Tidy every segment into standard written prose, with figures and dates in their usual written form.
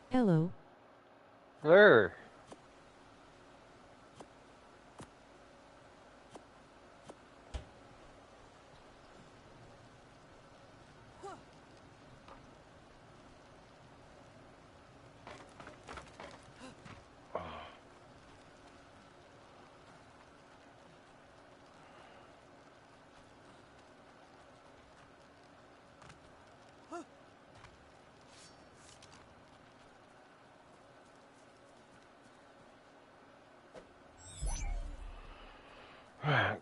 Hello. There.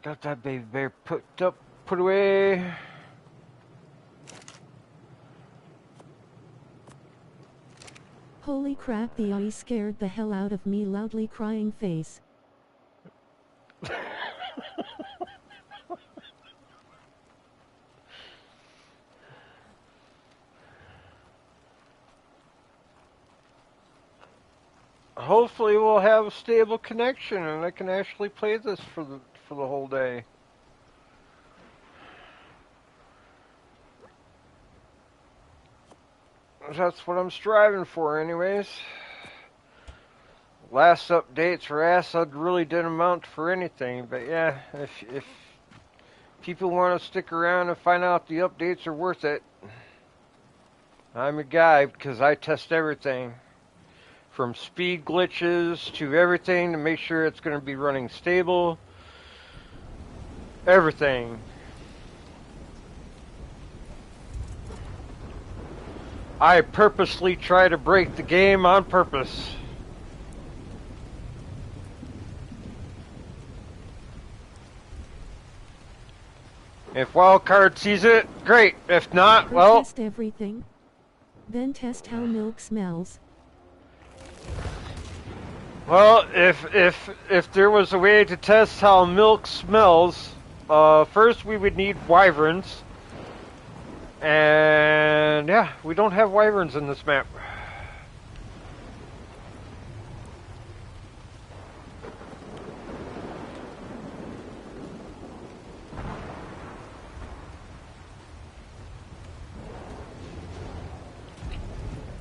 Got that baby bear put up, put away. Holy crap, the eye scared the hell out of me, loudly crying face. Hopefully we'll have a stable connection and I can actually play this for the whole day. That's what I'm striving for anyways. Last updates for ASA really didn't amount for anything, but yeah, if people want to stick around and find out the updates are worth it, I'm your guy because I test everything. From speed glitches to everything to make sure it's going to be running stable. Everything. I purposely try to break the game on purpose. If Wildcard sees it, great. If not, well... Test everything. Then test how milk smells. Well, if there was a way to test how milk smells, first we would need wyverns. And yeah, we don't have wyverns in this map.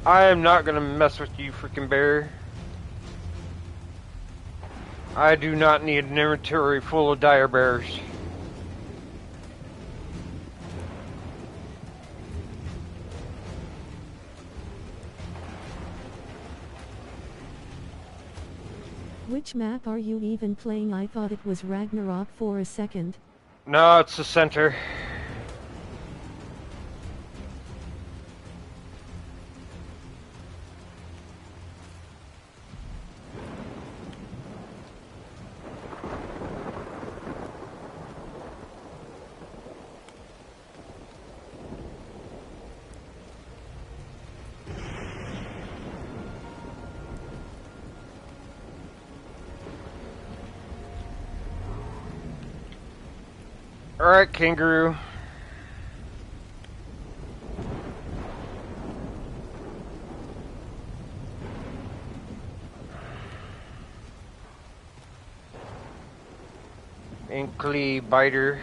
I am not gonna mess with you, freaking bear. I do not need an inventory full of dire bears. Which map are you even playing? I thought it was Ragnarok for a second. No, it's the center. Alright, kangaroo. Inkly biter.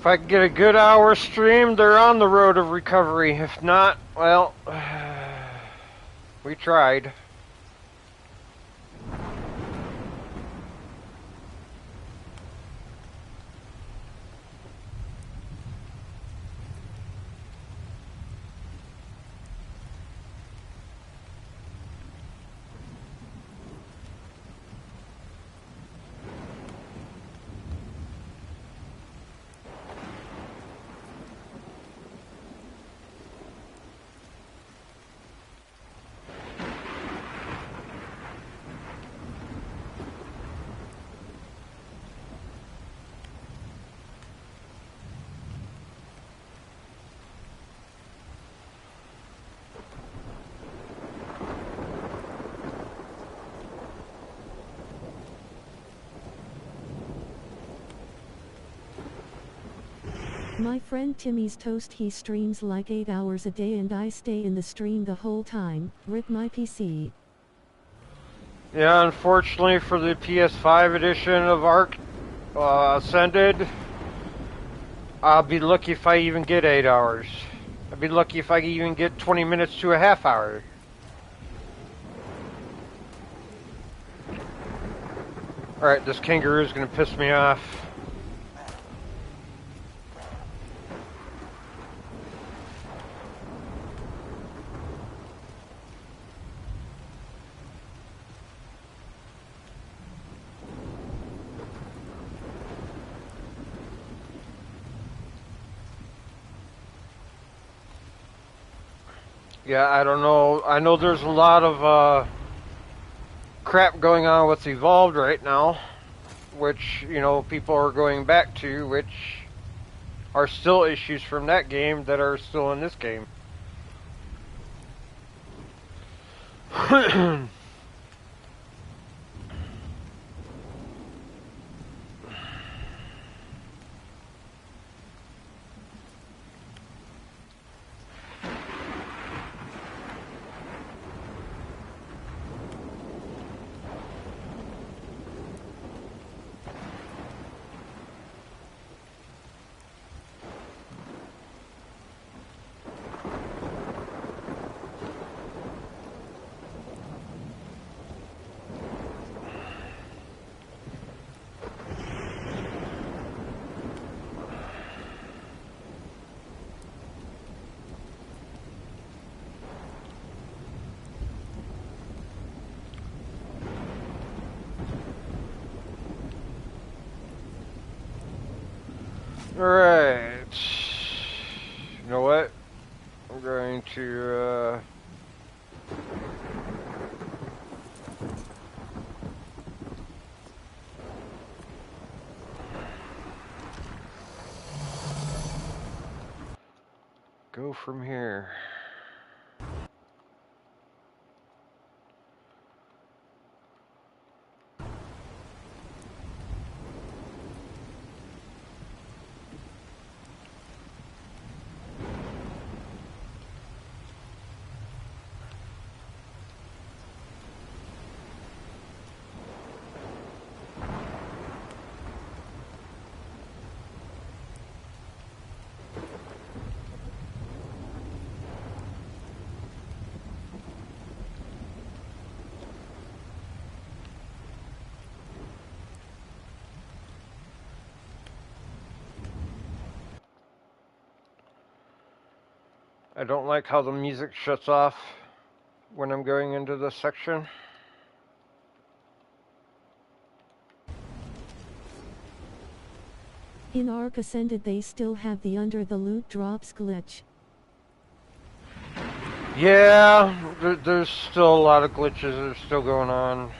If I can get a good hour stream, they're on the road of recovery. If not, well, we tried. My friend Timmy's toast, he streams like 8 hours a day and I stay in the stream the whole time. Rip my PC. Yeah, unfortunately for the PS5 edition of Ark Ascended, I'll be lucky if I even get 8 hours. I'd be lucky if I even get 20 minutes to a half hour. Alright, this kangaroo is gonna piss me off. Yeah, I don't know. I know there's a lot of crap going on with Evolved right now, which, you know, people are going back to, which are still issues from that game that are still in this game. Alright. You know what? I'm going to, go from here. I don't like how the music shuts off when I'm going into this section. In Ark Ascended they still have the under the loot drops glitch. Yeah, there's still a lot of glitches that are still going on.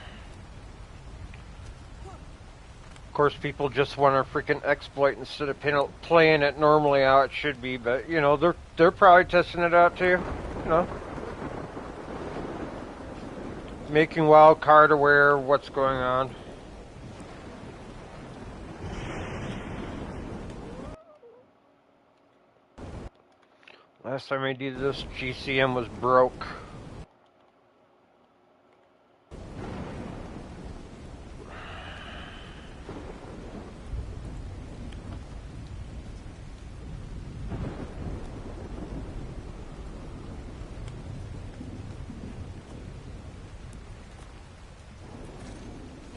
Of course, people just want to freaking exploit instead of playing it normally how it should be. But you know, they're probably testing it out too. You know, making Wildcard aware of what's going on. Last time I did this, GCM was broke.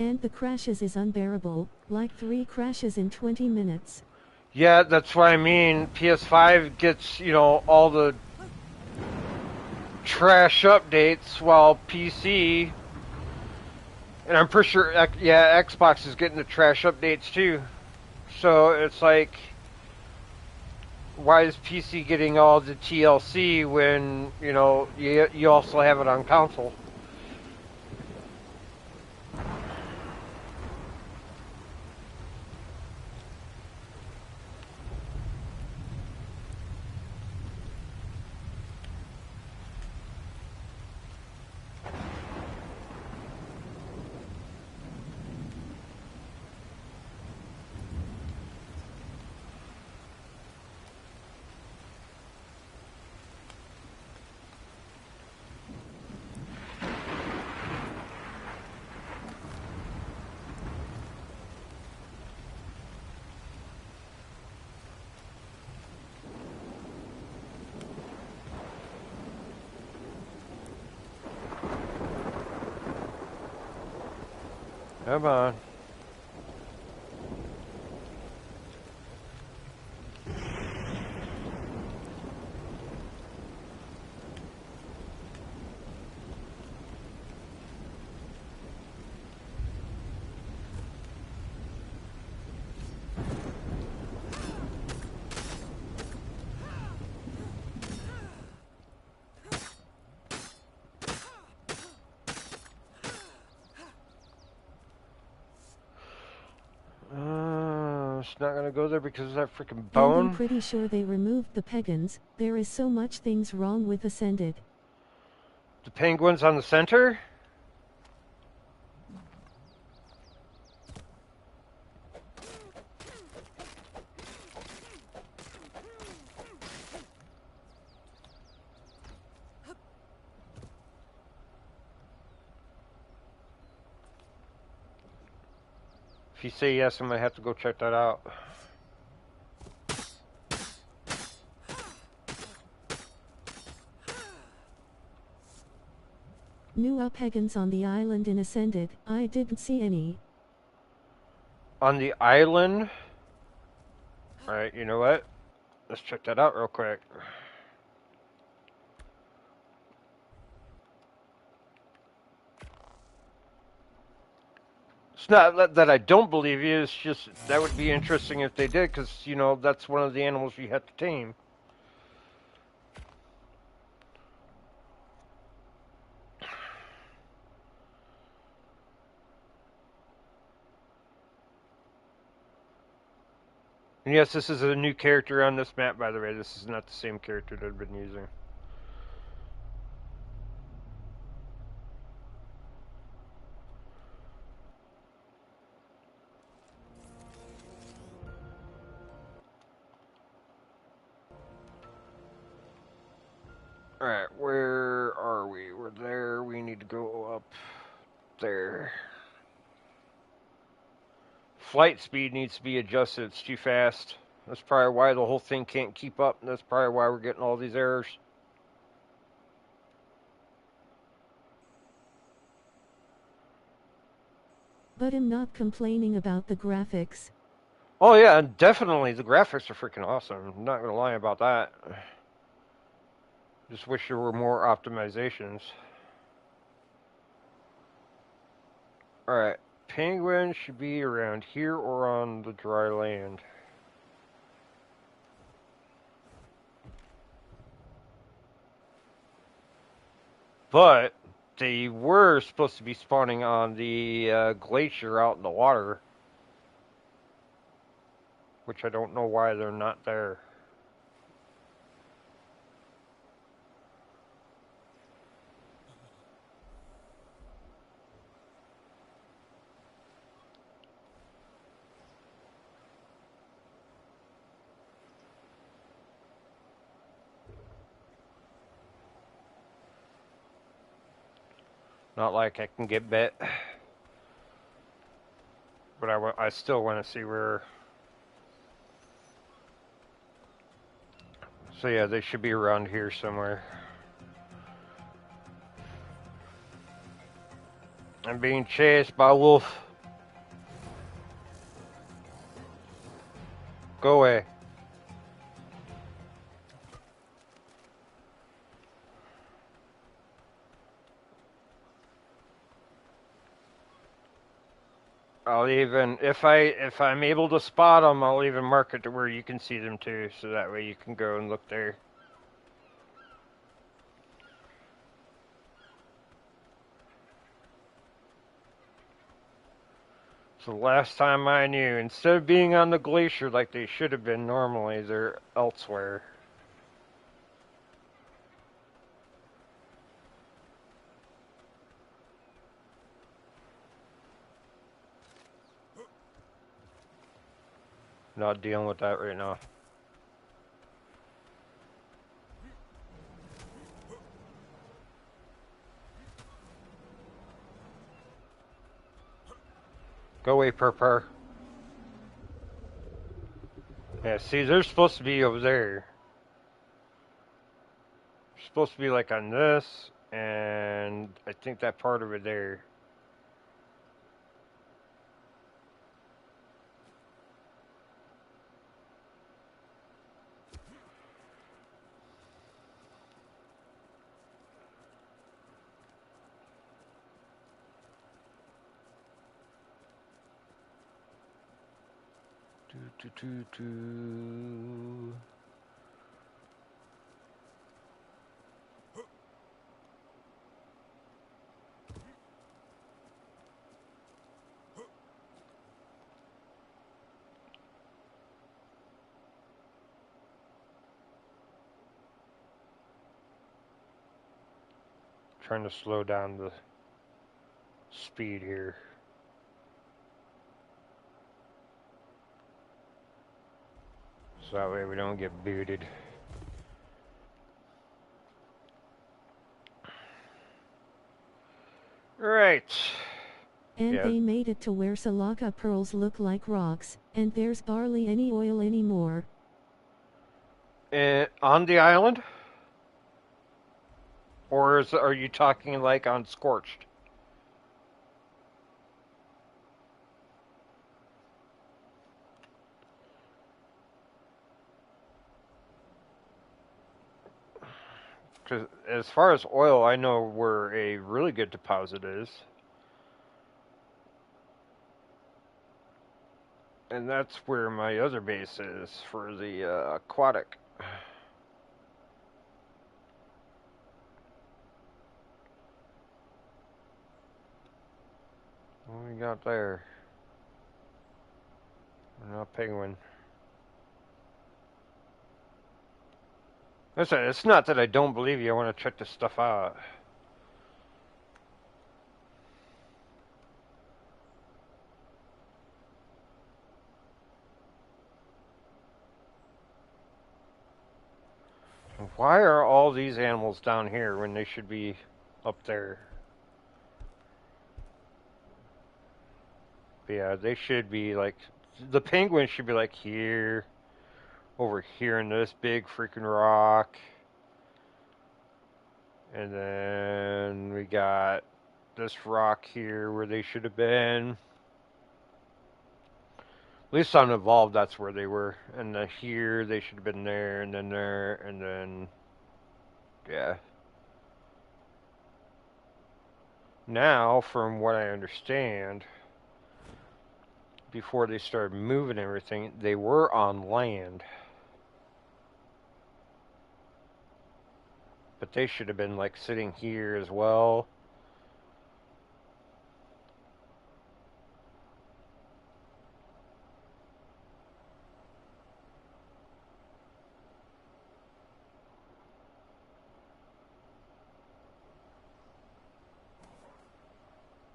And the crashes is unbearable, like 3 crashes in 20 minutes. Yeah, that's what I mean. PS5 gets, you know, all the trash updates, while PC, and I'm pretty sure, yeah, Xbox is getting the trash updates too. So it's like, why is PC getting all the TLC when, you know, you also have it on console? Come on. It's not gonna go there because of that freaking And I'm bone. pretty sure they removed the pagans. There is so much things wrong with Ascended. The penguins on the center? If you say yes, I'm gonna have to go check that out. New pagans on the island in Ascended. I didn't see any. On the island? Alright, you know what? Let's check that out real quick. It's not that I don't believe you, it's just that would be interesting if they did, because, you know, that's one of the animals you have to tame. And yes, this is a new character on this map, by the way. This is not the same character that I've been using. Alright, where are we? We're there. We need to go up there. Flight speed needs to be adjusted. It's too fast. That's probably why the whole thing can't keep up. And that's probably why we're getting all these errors. But I'm not complaining about the graphics. Oh yeah, definitely. The graphics are freaking awesome. I'm not going to lie about that. Just wish there were more optimizations. Alright, penguins should be around here or on the dry land. But they were supposed to be spawning on the glacier out in the water, which I don't know why they're not there. Not like I can get bit. But I still want to see where... So yeah, they should be around here somewhere. I'm being chased by a wolf. Go away. I'll even if I'm able to spot them, I'll even mark it to where you can see them too, so that way you can go and look there. So last time I knew, instead of being on the glacier like they should have been normally, they're elsewhere. Not dealing with that right now. Go away, Purr. Yeah, see, they're supposed to be over there. They're supposed to be like on this, and I think that part over there. Do. Trying to slow down the speed here. So that way we don't get booted. Right. And Yeah. they made it to where silica pearls look like rocks, and there's barely any oil anymore. On the island? Or are you talking like on Scorched? Because as far as oil, I know where a really good deposit is. And that's where my other base is for the aquatic. What we got there? Not penguin. Listen, it's not that I don't believe you. I want to check this stuff out. Why are all these animals down here when they should be up there? But yeah, they should be like, the penguins should be like here, over here in this big freaking rock. And then we got this rock here where they should have been. At least on Evolved, that's where they were. And then here, they should have been there, and then there, and then, yeah. Now, from what I understand, before they started moving everything, they were on land. But they should have been, like, sitting here as well.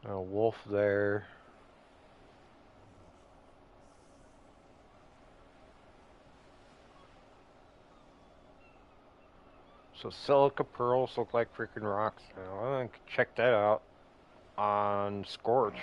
A wolf there. So silica pearls look like freaking rocks now. I can check that out on Scorched.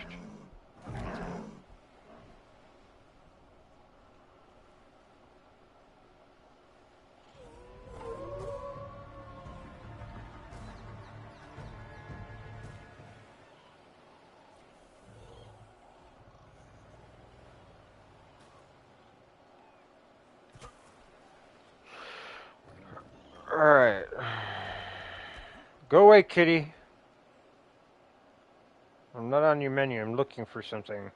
Go away, kitty. I'm not on your menu. I'm looking for something.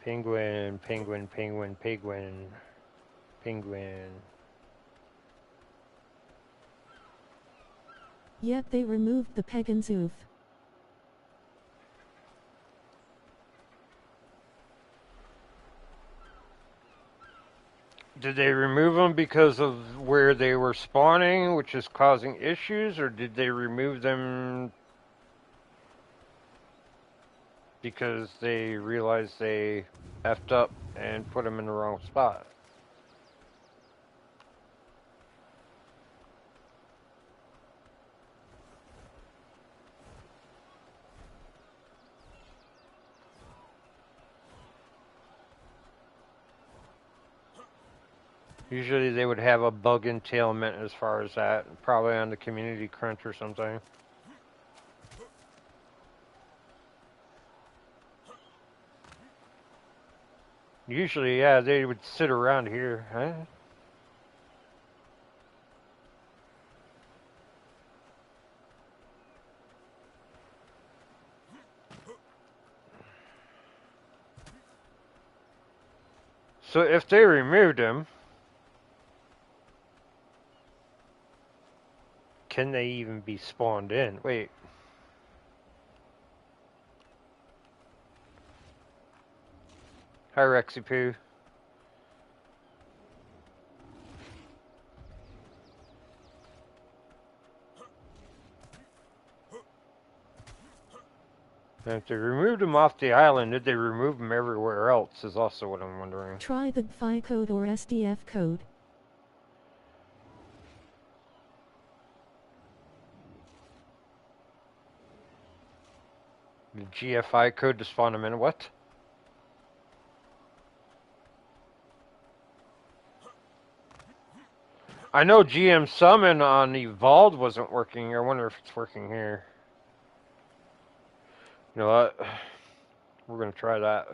Penguin, penguin, penguin, penguin, penguin. Yet they removed the Pegans oof. Did they remove them because of where they were spawning, which is causing issues, or did they remove them because they realized they effed up and put them in the wrong spot? Usually they would have a bug entailment as far as that, probably on the community crunch or something. Usually, yeah, they would sit around here. Huh? So if they removed him, can they even be spawned in? Wait. Hi, Rexy Poo. And if they removed him off the island, did they remove him everywhere else is also what I'm wondering. Try the GFI code or SDF code. The GFI code to spawn him in. What? I know GM Summon on Evolved wasn't working. I wonder if it's working here. You know what? We're going to try that.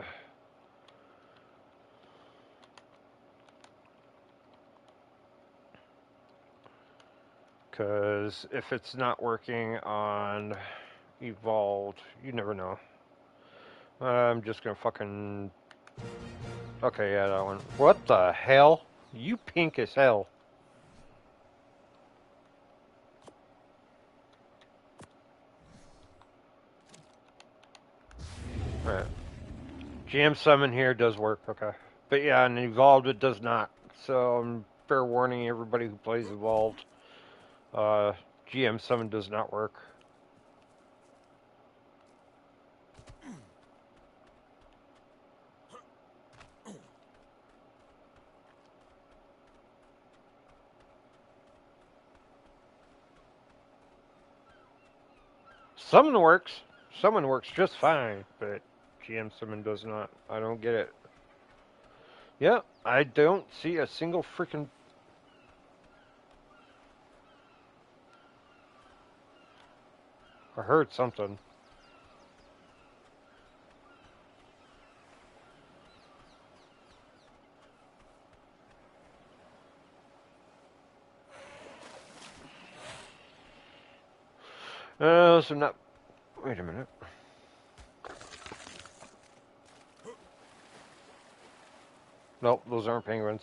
Because if it's not working on Evolved, you never know. I'm just going to fucking... Okay, yeah, that one. What the hell? You pink as hell. Alright. GM Summon here does work, okay. But yeah, on Evolved it does not. So, fair warning everybody who plays Evolved. GM Summon does not work. Summon works. Summon works just fine, but GM Summon does not. I don't get it. Yeah, I don't see a single freaking... I heard something. So not... Wait a minute. Nope, those aren't penguins.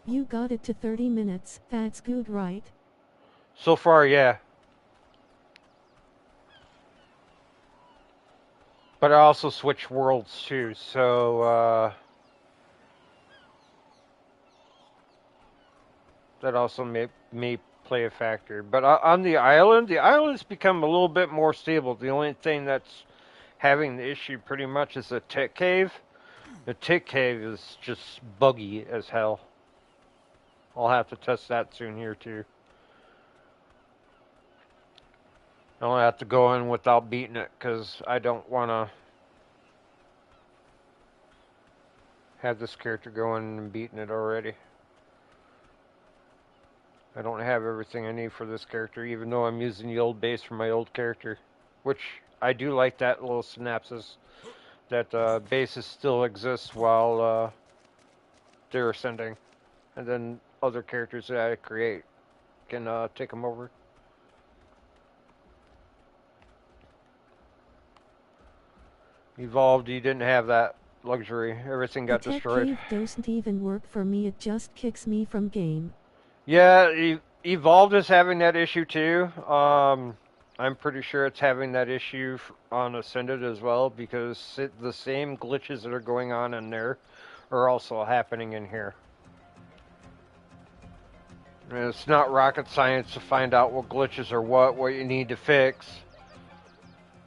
You got it to 30 minutes, that's good, right? So far, yeah. But I also switched worlds too, so that also may play a factor. But on the island's become a little bit more stable. The only thing that's having the issue pretty much is the tick cave. The tick cave is just buggy as hell. I'll have to test that soon here too. I only have to go in without beating it because I don't want to have this character going and beating it already. I don't have everything I need for this character, even though I'm using the old base for my old character. which I do like that little synapses that bases still exists while they're ascending, and then other characters that I create can take them over. Evolved, you didn't have that luxury. Everything The got tech destroyed. cave doesn't even work for me, it just kicks me from game. Yeah, Evolved is having that issue too. I'm pretty sure it's having that issue on Ascended as well because the same glitches that are going on in there are also happening in here. And it's not rocket science to find out what glitches are what you need to fix,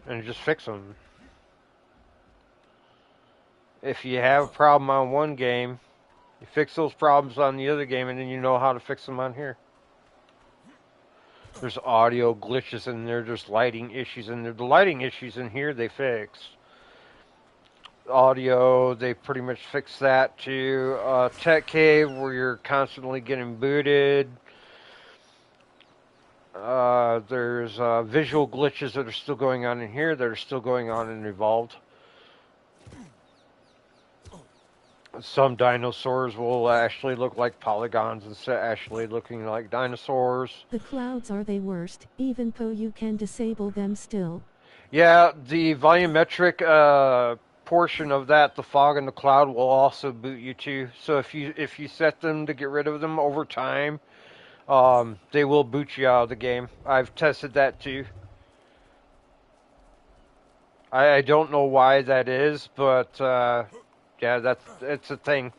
and just fix them. If you have a problem on one game, you fix those problems on the other game, and then you know how to fix them on here. There's audio glitches in there. There's lighting issues in there. The lighting issues in here they fixed. Audio, they pretty much fixed that too. Tech Cave, where you're constantly getting booted. There's visual glitches that are still going on in here that are still going on in Evolved. Some dinosaurs will actually look like polygons instead of actually looking like dinosaurs. The clouds are the worst, even though you can disable them still. Yeah, the volumetric portion of that, the fog and the cloud, will also boot you too. So if you set them to get rid of them over time, they will boot you out of the game. I've tested that too. I don't know why that is, but yeah, it's a thing.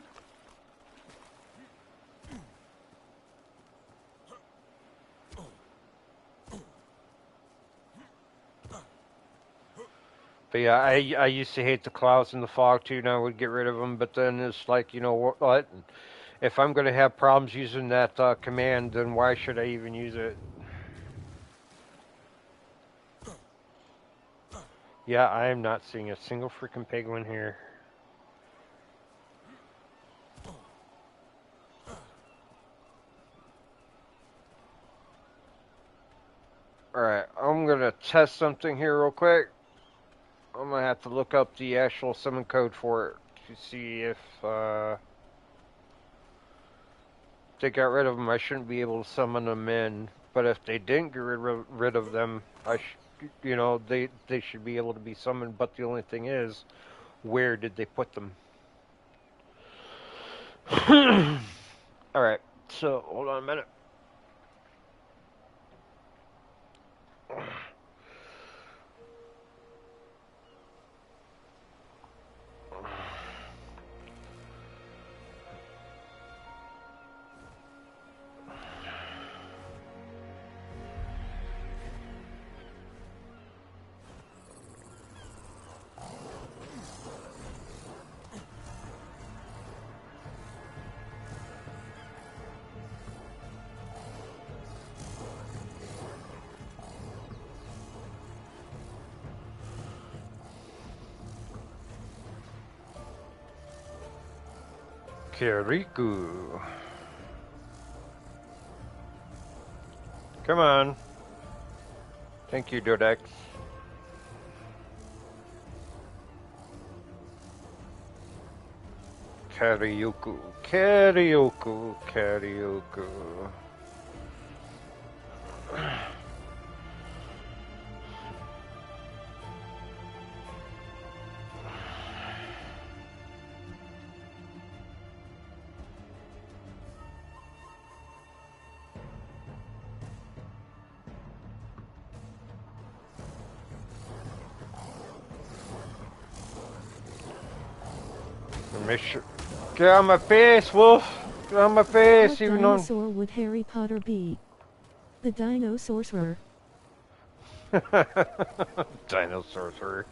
But yeah, I used to hate the clouds and the fog too, and I would get rid of them. But then it's like, you know what? If I'm going to have problems using that command, then why should I even use it? Yeah, I am not seeing a single freaking penguin here. Alright, I'm going to test something here real quick. I'm going to have to look up the actual summon code for it to see if they got rid of them. I shouldn't be able to summon them in. But if they didn't get rid of them, you know, they should be able to be summoned. But the only thing is, where did they put them? Alright, so hold on a minute. Kirikou. Come on. Thank you, Dodex. Kariuku. Make sure. Get on my face, Wolf! Get on my face, What even on. dinosaur would Harry Potter be? The Dino Sorcerer. Dinosaur.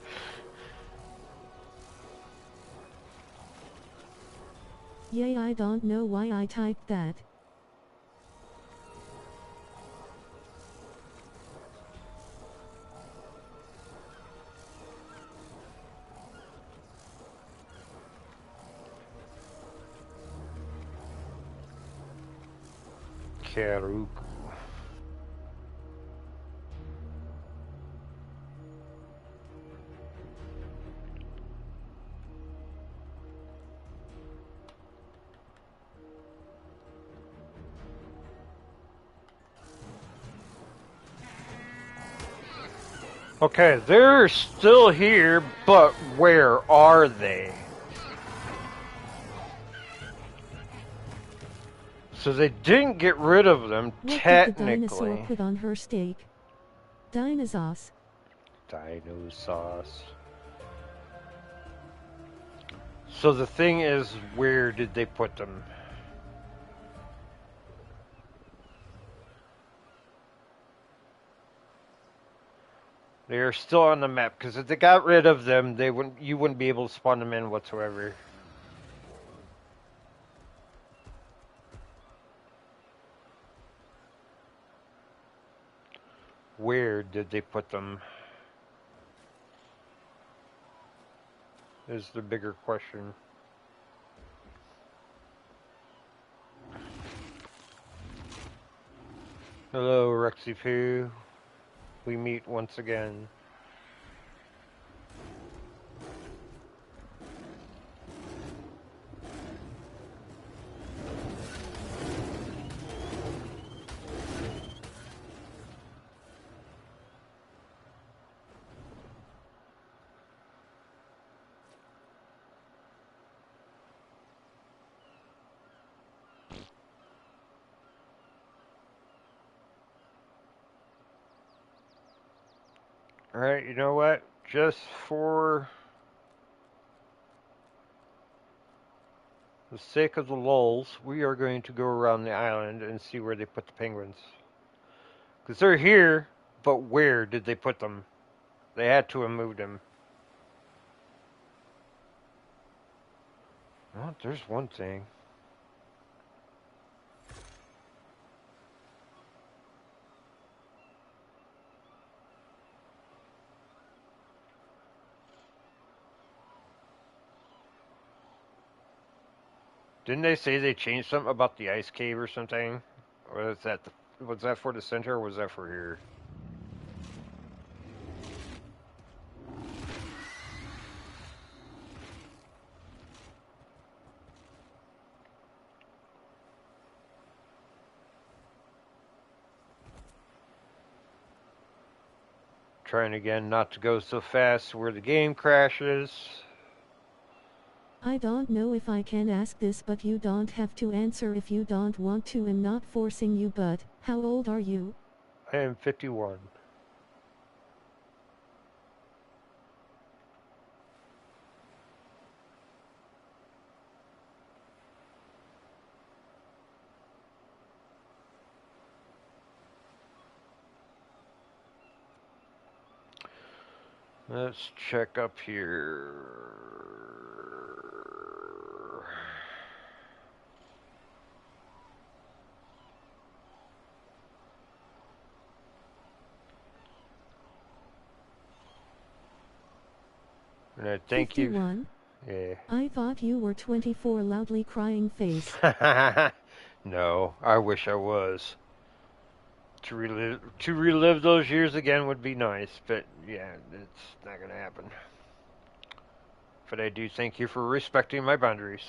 Yay, I don't know why I typed that. Kariuku. Okay, they're still here, but where are they? So they didn't get rid of them, What did the dinosaur technically. put on her steak? Dinosaurs. Dino sauce. So the thing is, where did they put them? They are still on the map, because if they got rid of them, you wouldn't be able to spawn them in whatsoever. Where did they put them? Is the bigger question. Hello, Rexy Poo. We meet once again. Alright, you know what? Just for the sake of the lulz, we are going to go around the island and see where they put the penguins. Because they're here, but where did they put them? They had to have moved them. Well, there's one thing. Didn't they say they changed something about the ice cave or something? Or was that for the center or was that for here? Trying again not to go so fast where the game crashes. I don't know if I can ask this, but you don't have to answer if you don't want to. I'm not forcing you, but how old are you? I am 51. Let's check up here. And I thank you. 51? Yeah. I thought you were 24, loudly crying face. No, I wish I was. To relive those years again would be nice, but yeah, it's not gonna happen. But I do thank you for respecting my boundaries.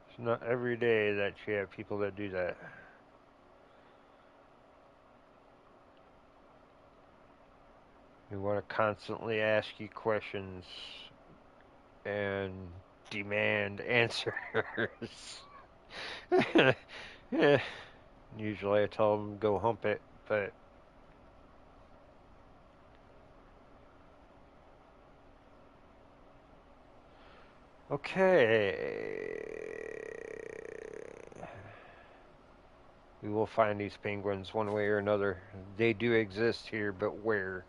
It's not every day that you have people that do that. Who want to constantly ask you questions and demand answers. Yeah. Usually I tell them go hump it, but okay. We will find these penguins one way or another. They do exist here, but where?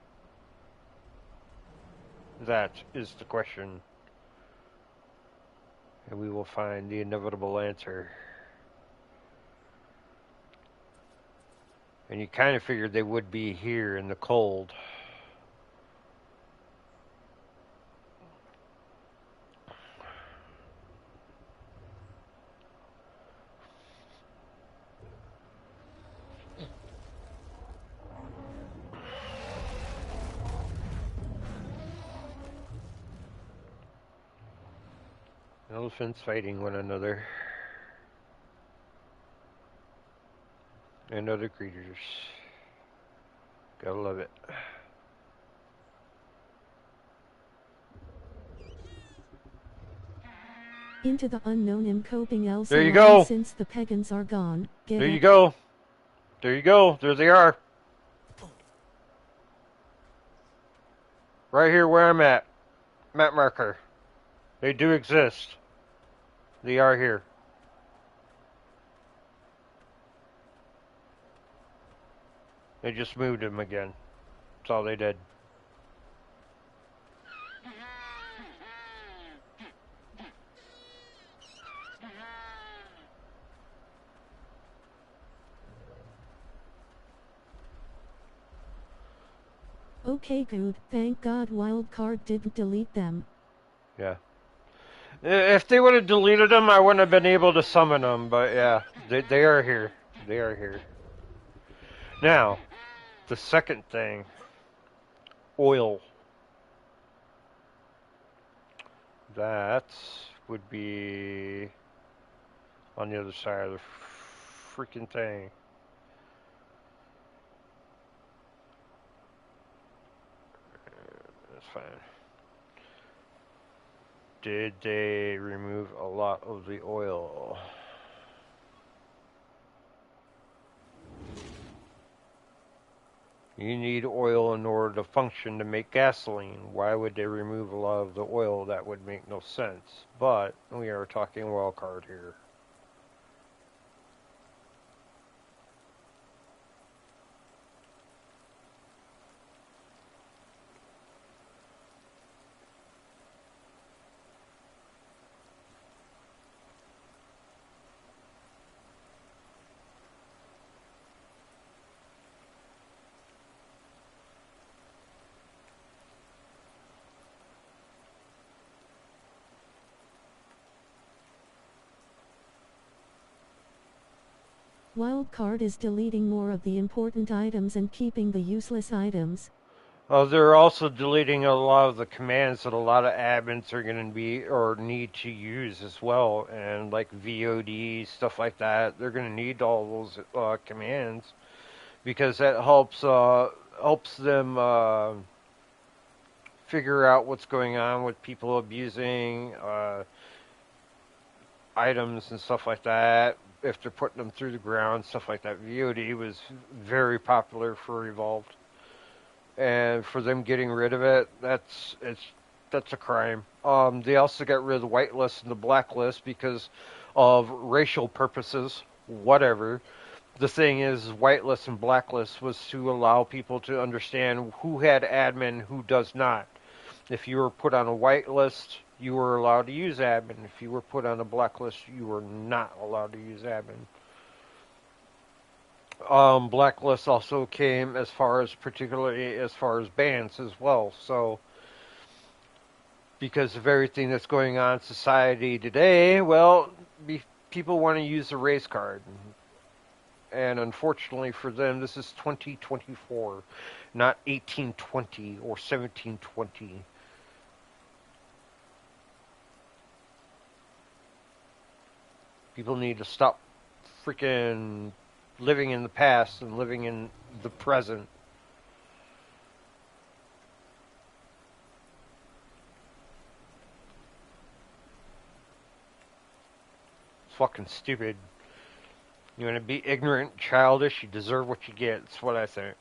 That is the question. And we will find the inevitable answer. And you kind of figured they would be here in the cold. elephants fighting one another. And other creatures. Gotta love it. Into the unknown I'm coping Elsa There you go. since the pagans are gone. Get There it? you go. There you go. There they are. Right here where I'm at. Map marker. They do exist. They are here. They just moved them again. That's all they did. Okay, good. Thank God Wildcard didn't delete them. Yeah. If they would have deleted them, I wouldn't have been able to summon them. But yeah, they are here. They are here. Now, the second thing. Oil. That would be on the other side of the freaking thing. That's fine. Did they remove a lot of the oil? You need oil in order to function to make gasoline. Why would they remove a lot of the oil? That would make no sense. But we are talking wildcard here. Wildcard is deleting more of the important items and keeping the useless items. They're also deleting a lot of the commands that a lot of admins are going to be or need to use as well, and like VOD stuff like that. They're going to need all those commands because that helps them figure out what's going on with people abusing items and stuff like that. If they're putting them through the ground, stuff like that. VOD was very popular for Evolved. And for them getting rid of it, that's a crime. They also got rid of the whitelist and the blacklist because of racial purposes. Whatever. The thing is, whitelist and blacklist was to allow people to understand who had admin, who does not. If you were put on a whitelist, you were allowed to use admin. If you were put on a blacklist, you were not allowed to use admin. Blacklist also came particularly as far as bans as well. So, because of everything that's going on in society today, well, people want to use the race card. And unfortunately for them, this is 2024, not 1820 or 1720. People need to stop freaking living in the past and living in the present. It's fucking stupid. You want to be ignorant, childish, you deserve what you get. That's what I think.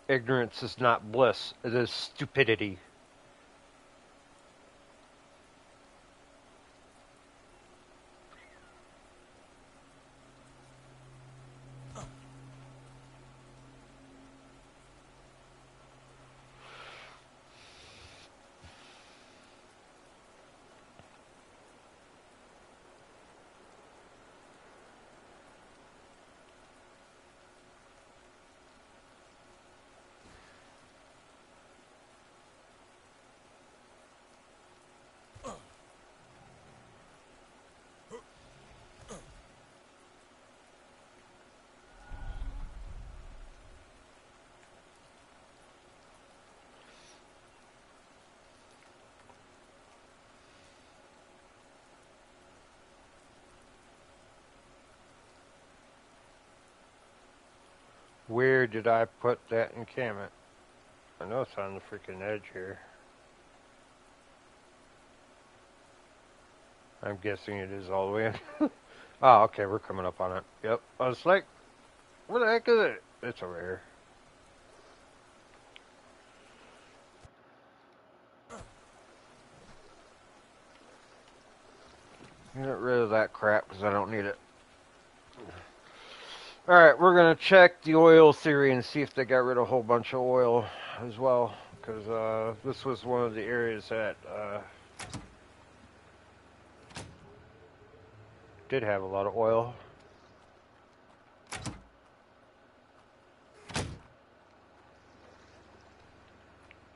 Ignorance is not bliss. It is stupidity. Where did I put that encampment? I know it's on the freaking edge here. I'm guessing it is all the way in. Oh, okay, we're coming up on it. Yep. I was like, where the heck is it? It's over here. Get rid of that crap because I don't need it. Alright, we're going to check the oil theory and see if they got rid of a whole bunch of oil as well. Because this was one of the areas that did have a lot of oil.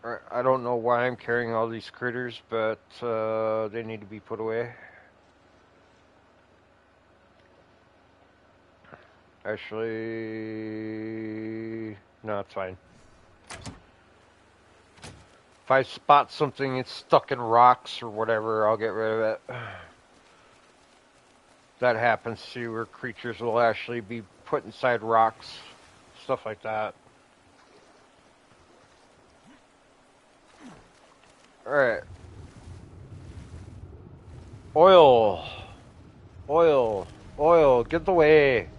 Alright, I don't know why I'm carrying all these critters, but they need to be put away. Actually, no, it's fine. If I spot something that's stuck in rocks or whatever, I'll get rid of it. That happens to where creatures will actually be put inside rocks, stuff like that. Alright. Oil. Oil. Oil. Get the way.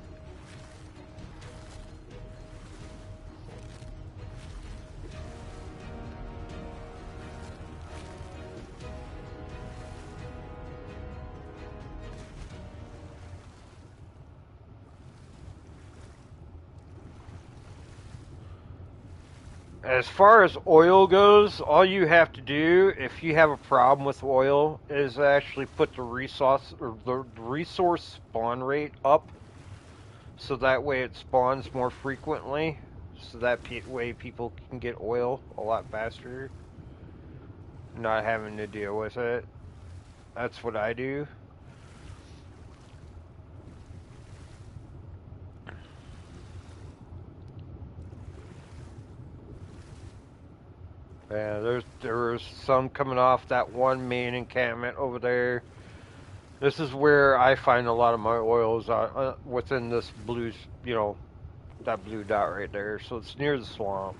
As far as oil goes, all you have to do if you have a problem with oil is actually put the resource spawn rate up, so that way it spawns more frequently, so that way people can get oil a lot faster, not having to deal with it. That's what I do. Yeah, there's some coming off that one main encampment over there. This is where I find a lot of my oils within this blue, that blue dot right there. So it's near the swamp.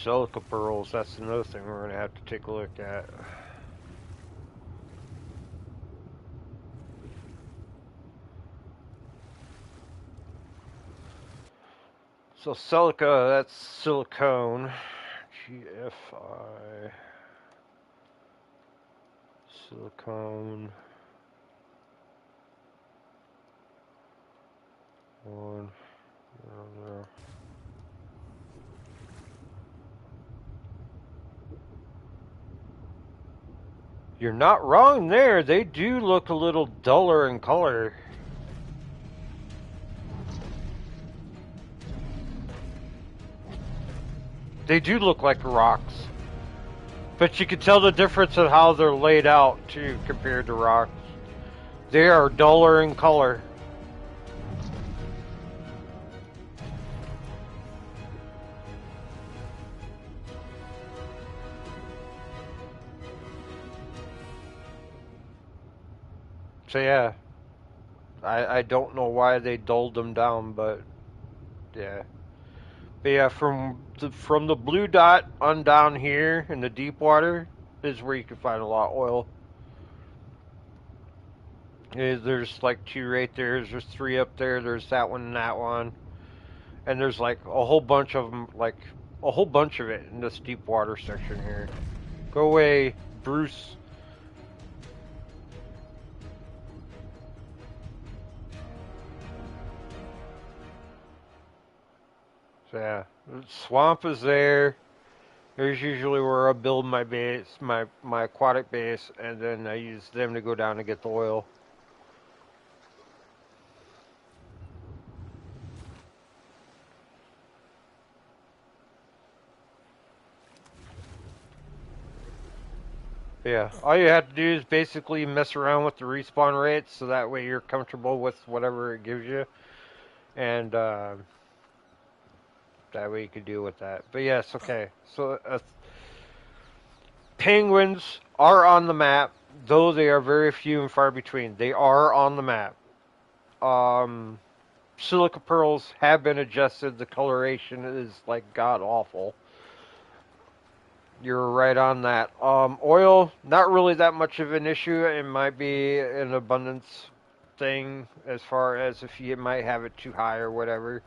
Silica pearls, that's another thing we're going to have to take a look at. So silica, that's silicone. GFI. Silicone. One. There. You're not wrong there. They do look a little duller in color. They do look like rocks. But you can tell the difference in how they're laid out, too, compared to rocks. They are duller in color. So yeah, I don't know why they dulled them down, but yeah. But yeah, from the blue dot on down here in the deep water is where you can find a lot of oil. There's like 2 right there. There's 3 up there. There's that one and that one, and there's like a whole bunch of them, like a whole bunch of it in this deep water section here. Go away, Bruce. So yeah, the swamp is there. There's usually where I build my base, my aquatic base, and then I use them to go down and get the oil. Yeah, all you have to do is basically mess around with the respawn rates, so that way you're comfortable with whatever it gives you, and that way you can deal with that. But yes, okay. So penguins are on the map, though they are very few and far between. They are on the map. Silica pearls have been adjusted. The coloration is like god awful. You're right on that. Oil, not really that much of an issue. It might be an abundance thing as far as if you might have it too high or whatever.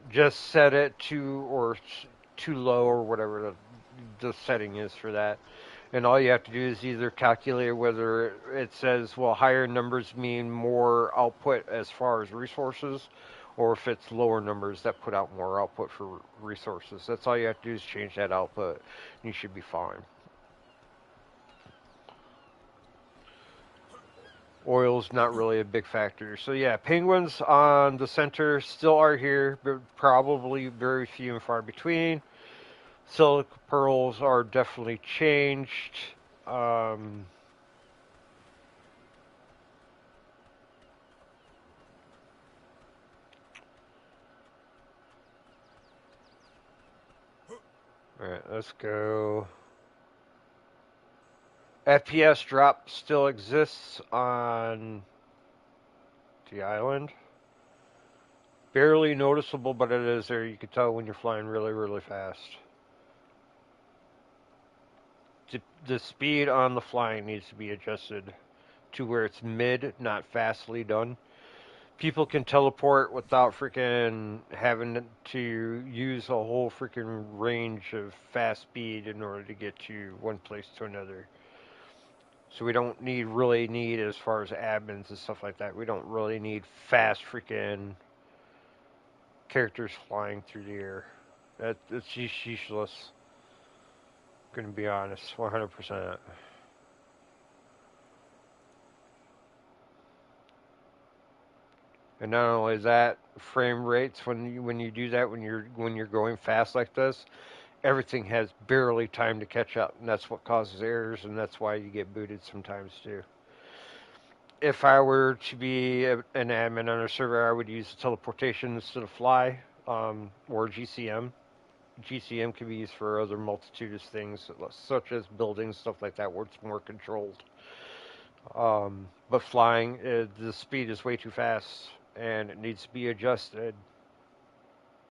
Just set it to or too low or whatever the setting is for that. And all you have to do is either calculate whether it says, well, higher numbers mean more output as far as resources, or if it's lower numbers that put out more output for resources. That's all you have to do is change that output, and you should be fine. Oil's not really a big factor. So yeah, penguins on the center still are here, but probably very few and far between. Silica pearls are definitely changed. Um, Alright, let's go. FPS drop still exists on the island. Barely noticeable, but it is there. You can tell when you're flying really, really fast. The speed on the flying needs to be adjusted to where it's mid, not fastly done. People can teleport without freaking having to use a whole freaking range of fast speed in order to get to one place to another. So we don't really need as far as admins and stuff like that. We don't really need fast freaking characters flying through the air. That's useless. Gonna be honest, 100%. And not only that, frame rates when you do that when you're going fast like this, everything has barely time to catch up, and that's what causes errors, and that's why you get booted sometimes too. If I were to be an admin on a server, I would use teleportation instead of fly, or GCM. GCM can be used for other multitude of things, such as buildings, stuff like that, where it's more controlled. But flying, the speed is way too fast, and it needs to be adjusted.